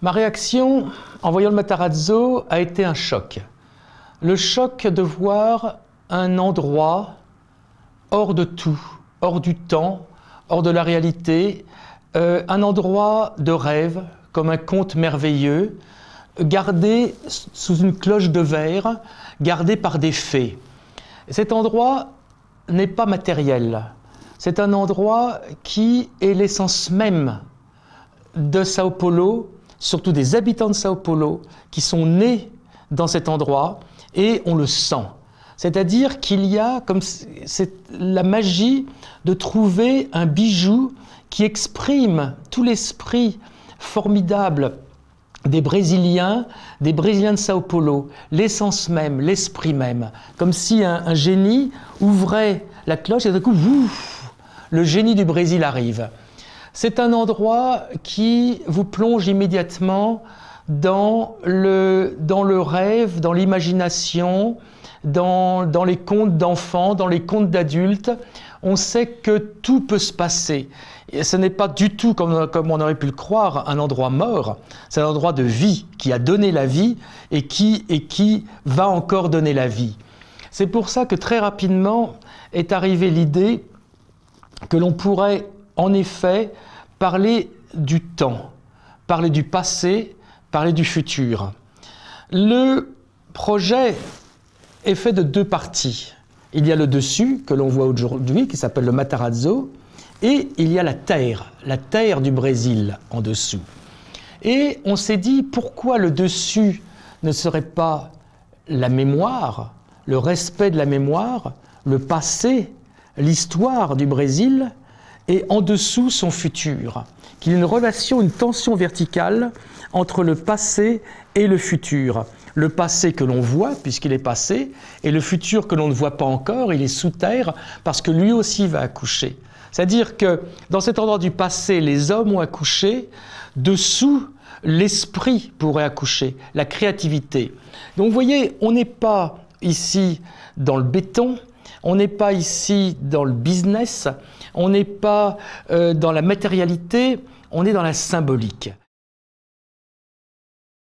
Ma réaction en voyant le Matarazzo a été un choc. Le choc de voir un endroit hors de tout, hors du temps, hors de la réalité, un endroit de rêve, comme un conte merveilleux, gardé sous une cloche de verre, gardé par des fées. Cet endroit n'est pas matériel. C'est un endroit qui est l'essence même de Sao Paulo, surtout des habitants de Sao Paulo, qui sont nés dans cet endroit, et on le sent. C'est-à-dire qu'il y a comme la magie de trouver un bijou qui exprime tout l'esprit formidable des Brésiliens de Sao Paulo, l'essence même, l'esprit même. Comme si un génie ouvrait la cloche et d'un coup, ouf, le génie du Brésil arrive. C'est un endroit qui vous plonge immédiatement dans le rêve, dans l'imagination, dans les contes d'enfants, dans les contes d'adultes. On sait que tout peut se passer. Et ce n'est pas du tout, comme on aurait pu le croire, un endroit mort. C'est un endroit de vie, qui a donné la vie et qui va encore donner la vie. C'est pour ça que très rapidement est arrivée l'idée que l'on pourrait en effet parler du temps, parler du passé, parler du futur. Le projet est fait de deux parties. Il y a le dessus, que l'on voit aujourd'hui, qui s'appelle le Matarazzo, et il y a la terre du Brésil en dessous. Et on s'est dit, pourquoi le dessus ne serait pas la mémoire, le respect de la mémoire, le passé, l'histoire du Brésil, et en dessous son futur, qu'il y ait une relation, une tension verticale entre le passé et le futur. Le passé que l'on voit, puisqu'il est passé, et le futur que l'on ne voit pas encore, il est sous terre, parce que lui aussi va accoucher. C'est-à-dire que dans cet endroit du passé, les hommes ont accouché, dessous, l'esprit pourrait accoucher, la créativité. Donc vous voyez, on n'est pas ici dans le béton, on n'est pas ici dans le business, on n'est pas dans la matérialité, on est dans la symbolique.